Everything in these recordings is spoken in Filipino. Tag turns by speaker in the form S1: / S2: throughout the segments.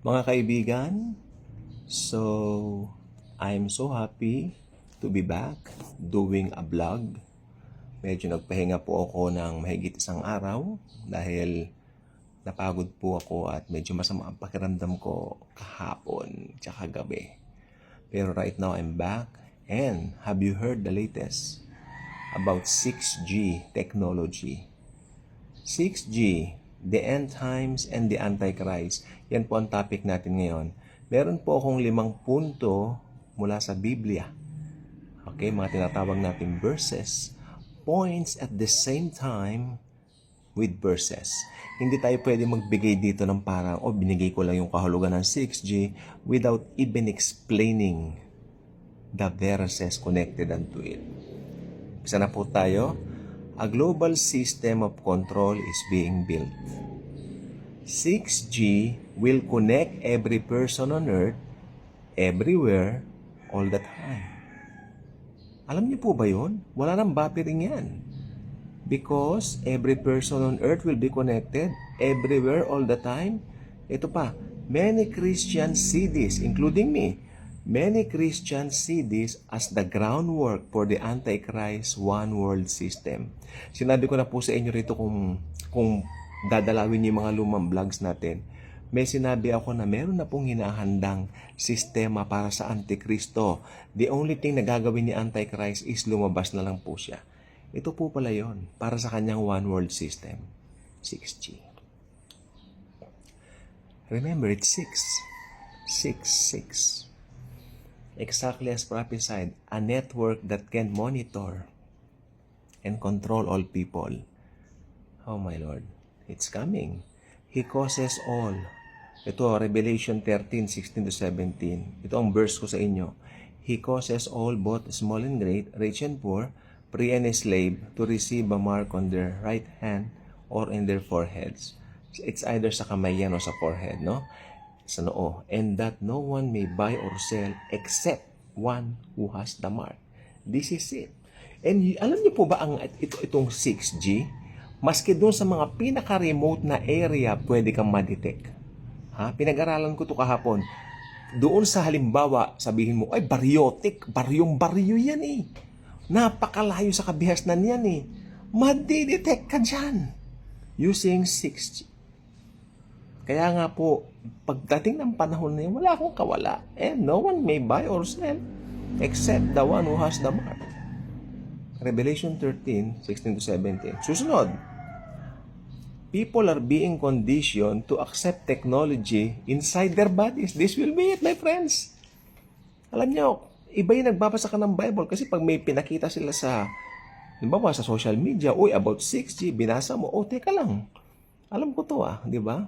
S1: Mga kaibigan, so I'm so happy to be back doing a vlog. Medyo nagpahinga po ako ng mahigit isang araw dahil napagod po ako at medyo masama ang pakiramdam ko kahapon tsaka gabi. Pero right now I'm back, and have you heard the latest about 6G technology? 6G, the end times and the Antichrist. Yan po ang topic natin ngayon. Meron po akong 5 punto mula sa Biblia. Okay, mga tinatawag nating verses. Points at the same time with verses. Hindi tayo pwede magbigay dito ng parang, binigay ko lang yung kahulugan ng 6G without even explaining the verses connected unto it. Isa na po tayo. A global system of control is being built. 6G will connect every person on earth, everywhere, all the time. Alam niyo po ba yun? Wala nang buffering yan. Because every person on earth will be connected, everywhere, all the time. Ito pa, many Christians see this, including me. Many Christians see this as the groundwork for the Antichrist one world system. Sinabi ko na po sa inyo rito kung dadalawin niyo yung mga lumang vlogs natin. May sinabi ako na meron na pong hinahandang sistema para sa Antikristo. The only thing na gagawin ni Antichrist is lumabas na lang po siya. Ito po pala yon para sa kanyang one world system. 6G. Remember, it's 6. 6. Exactly as prophesied, a network that can monitor and control all people. Oh my Lord, it's coming. He causes all. Ito, Revelation 13:16-17. Ito ang verse ko sa inyo. He causes all, both small and great, rich and poor, free and slave, to receive a mark on their right hand or in their foreheads. It's either sa kamay yan o sa forehead, no? Sa noo. And that no one may buy or sell except one who has the mark. This is it. And alam niyo po ba itong 6G? Maski doon sa mga pinaka-remote na area, pwede kang ma-detect. Pinag-aralan ko to kahapon. Doon sa halimbawa, sabihin mo, ay baryotic, baryong-baryo yan eh. Napakalayo sa kabihasnan yan eh. Madi-detect ka dyan using 6G. Kaya nga po, pagdating ng panahon na yun, wala akong kawala. And no one may buy or sell except the one who has the mark. Revelation 13:16-17. Susunod. People are being conditioned to accept technology inside their bodies. This will be it, my friends. Alam niyo, iba yung nagbabasa ka ng Bible kasi pag may pinakita sila sa, halimbawa sa social media, about 6G, binasa mo, teka lang. Alam ko to di ba?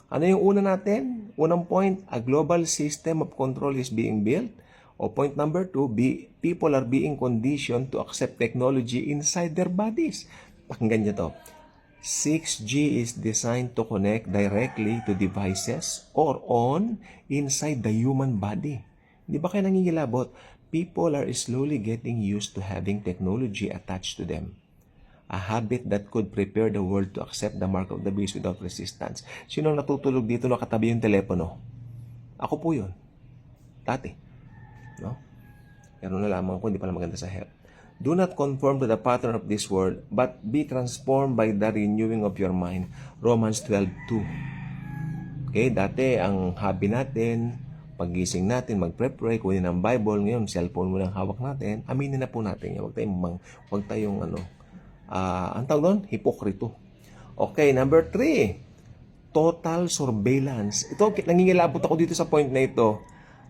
S1: Ano yung una natin? Unang point, a global system of control is being built. Point number 2, people are being conditioned to accept technology inside their bodies. Pakinggan niyo to. 6G is designed to connect directly to devices or on inside the human body. Di ba kayo nangingilabot? People are slowly getting used to having technology attached to them. A habit that could prepare the world to accept the mark of the beast without resistance. Sino natutulog dito nakatabi yung telepono? Ako po yun. Dati. No? Pero nalaman ko, hindi pala maganda sa health. Do not conform to the pattern of this world, but be transformed by the renewing of your mind. Romans 12:2. Okay, dati ang hobby natin, paggising natin, mag-pray, kunin ang Bible. Ngayon, cellphone mo lang hawak natin. Aminin na po natin yan. Huwag tayong ang tawag doon, hipokrito. Okay, number 3, total surveillance. Ito, nangingilabot ako dito sa point na ito.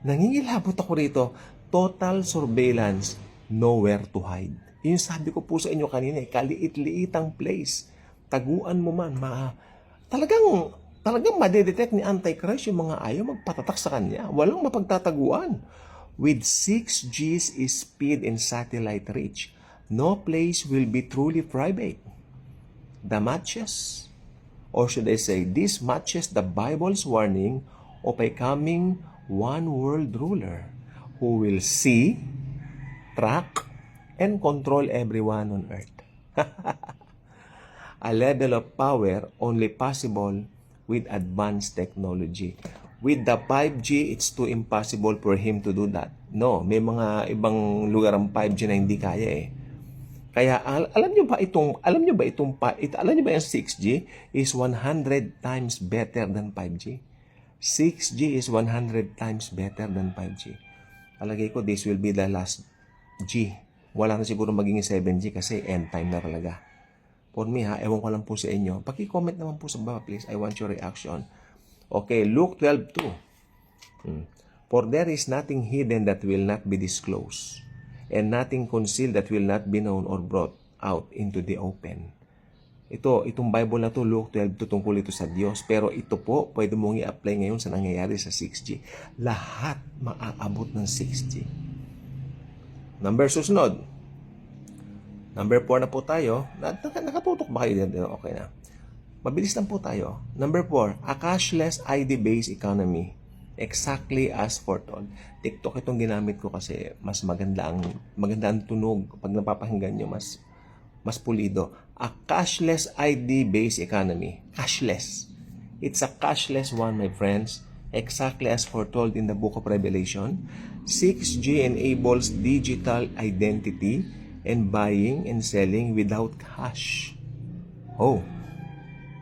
S1: Nangingilabot ako rito. Total surveillance, nowhere to hide. Yung sabi ko po sa inyo kanina, kaliit-liitang place. Taguan mo man, talagang madedetect ni Antichrist yung mga ayaw magpatatak sa kanya. Walang mapagtataguan. With 6G's speed and satellite reach, no place will be truly private. The matches, or should I say, this matches the Bible's warning of a coming one world ruler who will see, track, and control everyone on earth. A level of power only possible with advanced technology. With the 5G, it's too impossible for him to do that. No, may mga ibang lugar ang 5G na hindi kaya eh. Kaya alam niyo ba yung 6G is 100 times better than 5G? 6G is 100 times better than 5G. Alagay ko, this will be the last G. Wala na siguro magiging 7G kasi end time na talaga. For me ha, ewan ko lang po sa inyo. Paki-comment naman po sa baba please. I want your reaction. Okay, Luke 12:2. For there is nothing hidden that will not be disclosed, and nothing concealed that will not be known or brought out into the open. Itong Bible na to, Luke 12, tungkol ito sa Diyos. Pero ito po, pwede mong i-apply ngayon sa nangyayari sa 6G. Lahat maaabot ng 6G. Susunod. Number 4 na po tayo. Nakatutok ba kayo dito? Okay na. Mabilis lang po tayo. Number 4, a cashless ID-based economy. Exactly as foretold. TikTok itong ginamit ko kasi mas maganda ang tunog. Pag napapakinggan nyo, mas pulido. A cashless ID-based economy. Cashless. It's a cashless one, my friends. Exactly as foretold in the book of Revelation. 6G enables digital identity and buying and selling without cash. Oh,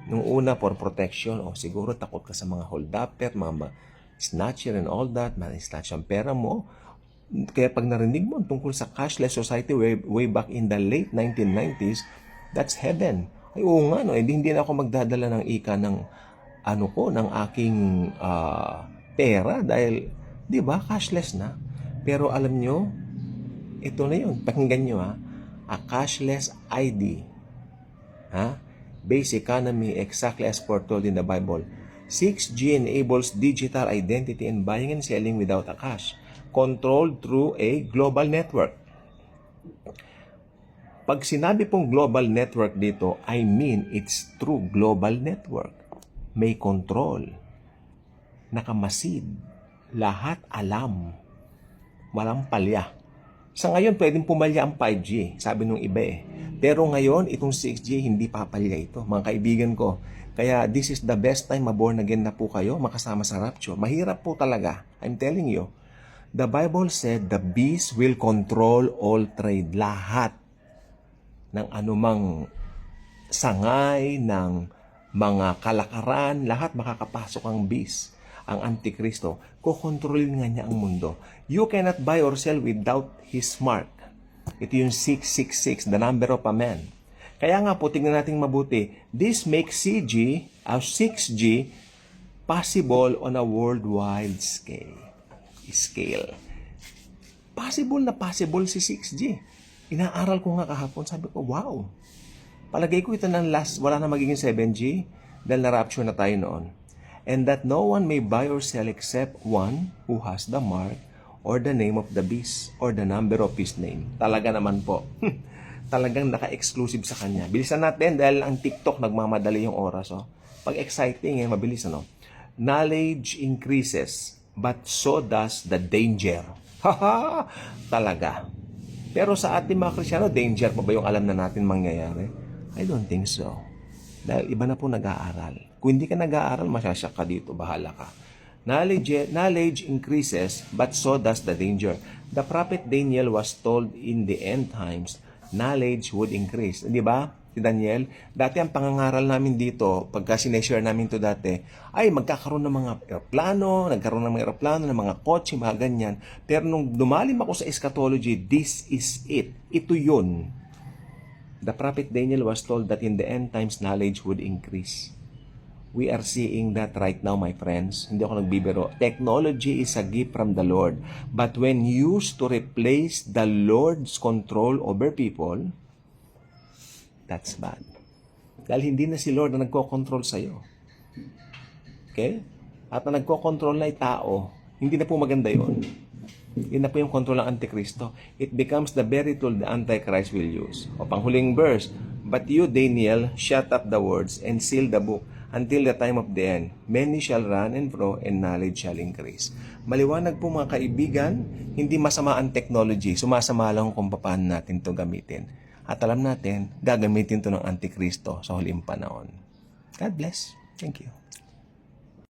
S1: nung una for protection, siguro takot ka sa mga hold-upper, mga snatcher and all that, snatch ang pera mo. Kaya pag narinig mo tungkol sa cashless society way back in the late 1990s, that's heaven. Ay oo nga, no? Hindi na ako magdadala ng ika ng ng aking pera dahil, di ba, cashless na. Pero alam nyo, ito na yun. Pakinggan nyo ha. A cashless ID. Base economy exactly as foretold in the Bible. 6G enables digital identity and buying and selling without a cash. Controlled through a global network. Pag sinabi pong global network dito, I mean it's true global network. May control. Nakamasid. Lahat alam. Walang palya. Sa ngayon, pwedeng pumalya ang 5G, sabi nung iba eh. Pero ngayon, itong 6G, hindi papalya ito. Mga kaibigan ko, kaya this is the best time ma-born again na po kayo, makasama sa rapture. Mahirap po talaga. I'm telling you. The Bible said, the beast will control all trade. Lahat ng anumang sangay, ng mga kalakaran, lahat makakapasok ang beast, ang Antikristo. Kukontrolin nga niya ang mundo. You cannot buy or sell without his mark. Ito yung 666, the number of a man. Kaya nga po, tingnan natin mabuti. This makes 6G possible on a worldwide scale. Possible na possible si 6G. Inaaral ko nga kahapon, sabi ko, wow. Palagay ko ito ng last, wala na magiging 7G dahil na-rapture na tayo noon. And that no one may buy or sell except one who has the mark or the name of the beast or the number of his name. Talaga naman po. Talagang naka-exclusive sa kanya. Bilisan natin dahil ang TikTok nagmamadali yung oras. Pag exciting, mabilis. Knowledge increases, but so does the danger. Haha! Talaga. Pero sa ating mga Kristyano, danger pa ba yung alam na natin mangyayari? I don't think so. Dahil iba na po nag-aaral. Kung hindi ka nag-aaral, masyasyak ka dito. Bahala ka. Knowledge increases, but so does the danger. The prophet Daniel was told in the end times, knowledge would increase. Di ba? Si Daniel, dati ang pangangaral namin dito, pagka sineshare namin to dati, ay magkakaroon ng mga aeroplano, ng mga kotse, mga ganyan. Pero nung dumalim ako sa eschatology, this is it. Ito yun. The prophet Daniel was told that in the end times, knowledge would increase. We are seeing that right now, my friends. Hindi ako nagbibiro. Technology is a gift from the Lord. But when used to replace the Lord's control over people, that's bad. Dahil hindi na si Lord na nagko-control sa'yo. Okay? At na nagko-control na tao, hindi na po maganda yun. Yun na po yung control ng Antikristo. It becomes the very tool the Antichrist will use. O panghuling verse, but you, Daniel, shut up the words and seal the book until the time of the end. Many shall run and grow and knowledge shall increase. Maliwanag po mga kaibigan, hindi masama ang technology. Sumasama lang kung paano natin ito gamitin. At alam natin, gagamitin ito ng Antikristo sa huling panahon. God bless. Thank you.